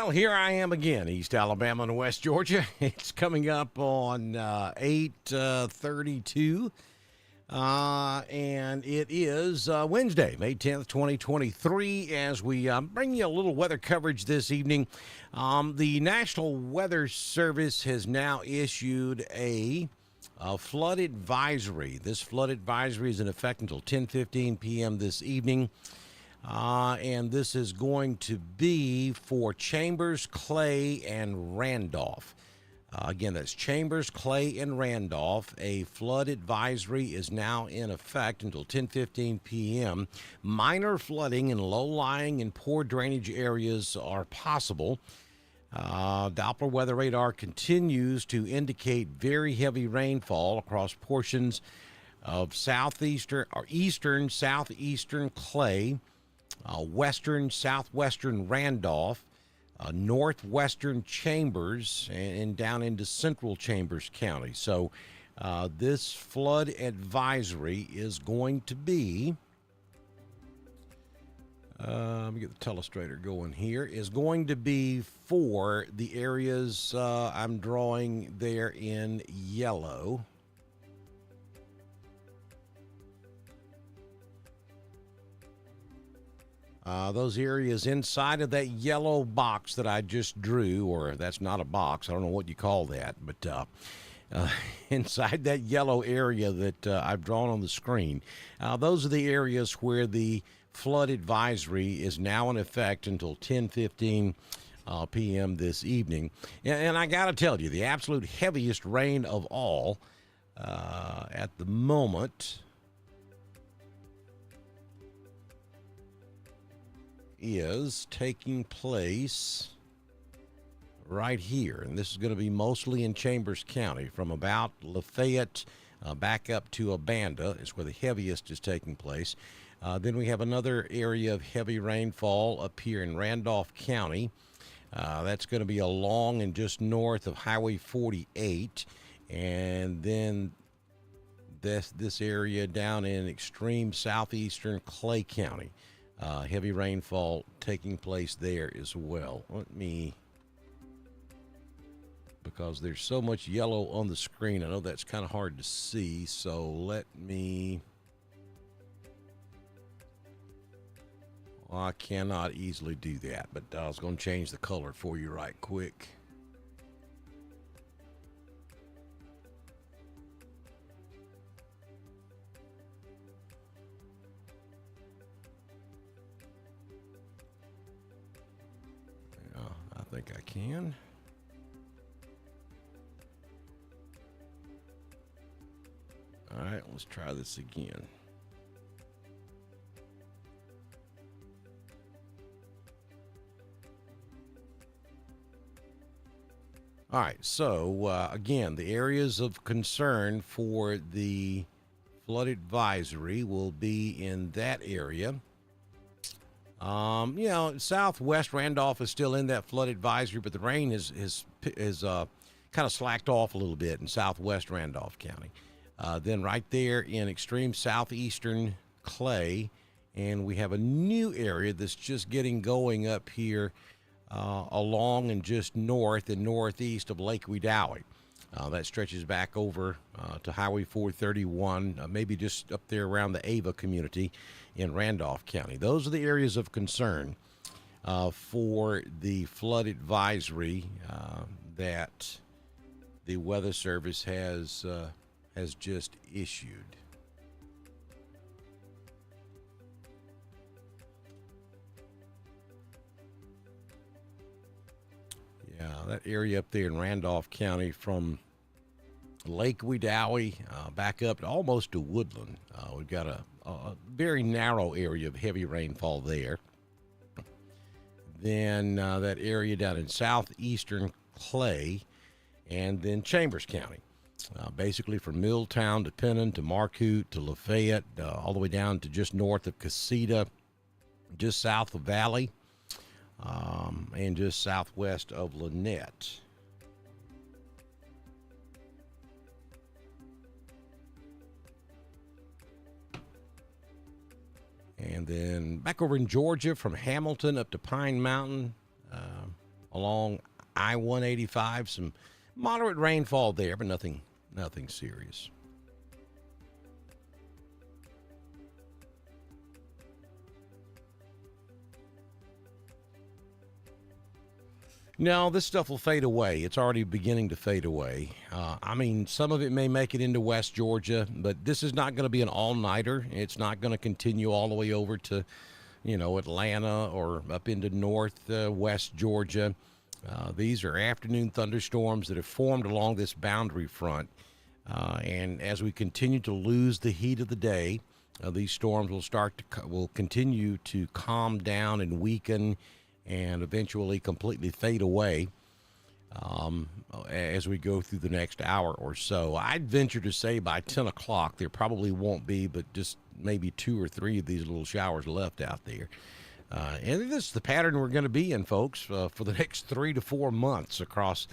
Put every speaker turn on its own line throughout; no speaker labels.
Well, here I am again, East Alabama and West Georgia. It's coming up on 8:32, and it is Wednesday, May 10th, 2023, as we bring you a little weather coverage this evening. The National Weather Service has now issued a flood advisory. This flood advisory is in effect until 10:15 p.m. this evening. And this is going to be for Chambers, Clay, and Randolph. Again, that's Chambers, Clay, and Randolph. A flood advisory is now in effect until 10:15 p.m. Minor flooding in low-lying and poor drainage areas are possible. Doppler weather radar continues to indicate very heavy rainfall across portions of southeastern or eastern, southeastern Clay, western, southwestern Randolph, northwestern Chambers, and down into central Chambers County. So this flood advisory is going to be, let me get the telestrator going here, is going to be for the areas I'm drawing there in yellow. Those areas inside of that yellow box that I just drew, or that's not a box, I don't know what you call that, but inside that yellow area that I've drawn on the screen, those are the areas where the flood advisory is now in effect until 10:15 p.m. this evening. And I got to tell you, the absolute heaviest rain of all at the moment is taking place right here, and this is going to be mostly in Chambers County, from about Lafayette back up to Abanda is where the heaviest is taking place. Then we have another area of heavy rainfall up here in Randolph County. That's going to be along and just north of Highway 48, and then this area down in extreme southeastern Clay County. Heavy rainfall taking place there as well. Let me, because there's so much yellow on the screen, I know that's kind of hard to see, so let me, well, I cannot easily do that, but I was going to change the color for you right quick. I think I can. All right, let's try this again. All right, so again, the areas of concern for the flood advisory will be in that area. Southwest Randolph is still in that flood advisory, but the rain is kind of slacked off a little bit in southwest Randolph County. Then right there in extreme southeastern Clay, and we have a new area that's just getting going up here along and just north and northeast of Lake Wedowee. That stretches back over to Highway 431, maybe just up there around the Ava community in Randolph County. Those are the areas of concern for the flood advisory that the Weather Service has just issued. Yeah, that area up there in Randolph County from Lake Wedowee back up almost to Woodland. We've got a very narrow area of heavy rainfall there. Then that area down in southeastern Clay, and then Chambers County. Basically from Milltown to Pennon to Marcoot to Lafayette, all the way down to just north of Casita, just south of Valley, and just southwest of Lynette. And then back over in Georgia from Hamilton up to Pine Mountain, along I-185. Some moderate rainfall there, but nothing serious. No, this stuff will fade away. It's already beginning to fade away. I mean, some of it may make it into West Georgia, but this is not going to be an all-nighter. It's not going to continue all the way over to, Atlanta or up into West Georgia. These are afternoon thunderstorms that have formed along this boundary front. And as we continue to lose the heat of the day, these storms will continue to calm down and weaken and eventually completely fade away as we go through the next hour or so. I'd venture to say by 10 o'clock there probably won't be but just maybe 2 or 3 of these little showers left out there. And this is the pattern we're going to be in, folks, for the next 3 to 4 months across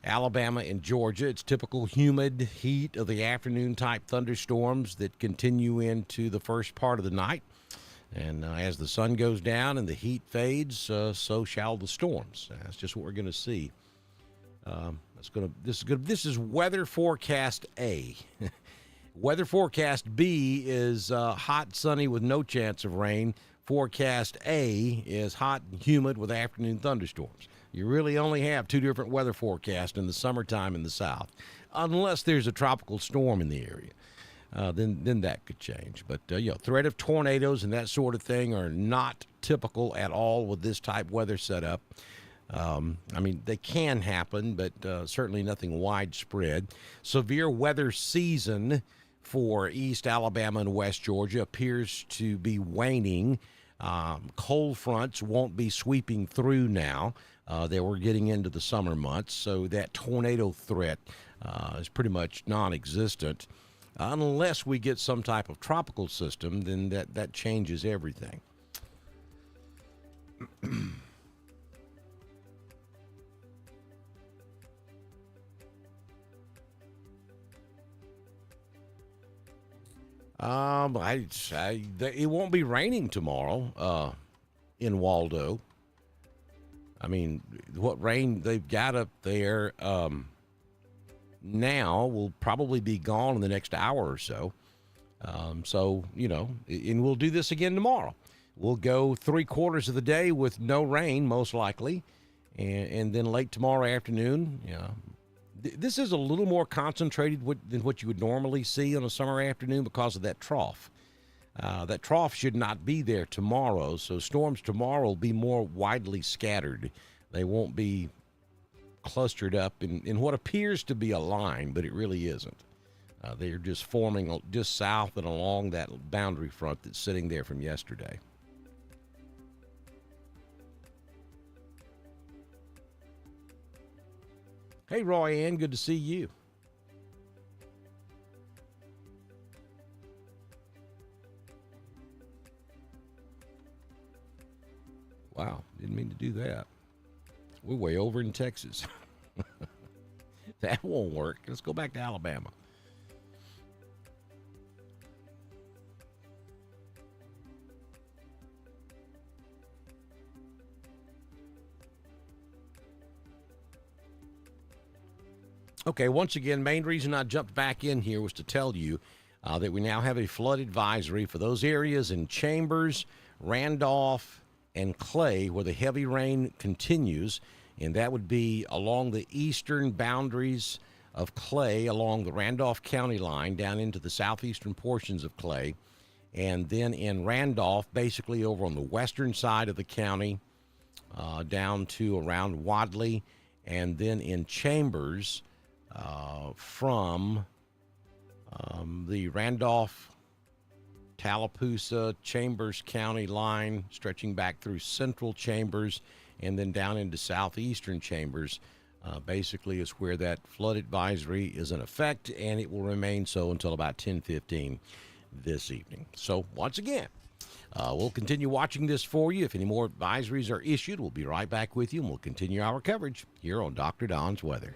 Alabama and Georgia. It's typical humid heat of the afternoon type thunderstorms that continue into the first part of the night. And as the sun goes down and the heat fades, so shall the storms. That's just what we're going to see. This is weather forecast A. Weather forecast B is hot, sunny with no chance of rain. Forecast A is hot and humid with afternoon thunderstorms. You really only have 2 different weather forecasts in the summertime in the South, unless there's a tropical storm in the area. Then that could change. But, threat of tornadoes and that sort of thing are not typical at all with this type weather setup. I mean, they can happen, but certainly nothing widespread. Severe weather season for East Alabama and West Georgia appears to be waning. Cold fronts won't be sweeping through now. We're getting into the summer months, so that tornado threat is pretty much non-existent. Unless we get some type of tropical system, then that changes everything. It won't be raining tomorrow in Waldo. I mean, what rain they've got up there now will probably be gone in the next hour or so. And we'll do this again tomorrow. We'll go 3/4 of the day with no rain, most likely, and then late tomorrow afternoon. This is a little more concentrated than what you would normally see on a summer afternoon because of that trough. That trough should not be there tomorrow, so storms tomorrow will be more widely scattered. They won't be clustered up in what appears to be a line, but it really isn't. They're just forming just south and along that boundary front that's sitting there from yesterday. Hey, Roy Ann, good to see you. Wow, didn't mean to do that. We're way over in Texas. That won't work. Let's go back to Alabama. Okay, once again, main reason I jumped back in here was to tell you that we now have a flood advisory for those areas in Chambers, Randolph, and Clay where the heavy rain continues, and that would be along the eastern boundaries of Clay, along the Randolph County line down into the southeastern portions of Clay, and then in Randolph, basically over on the western side of the county, down to around Wadley, and then in Chambers, from the Randolph, Tallapoosa, Chambers County line, stretching back through central Chambers, and then down into southeastern Chambers, basically is where that flood advisory is in effect, and it will remain so until about 10:15 this evening. So once again, we'll continue watching this for you. If any more advisories are issued, we'll be right back with you, and we'll continue our coverage here on Dr. Don's Weather.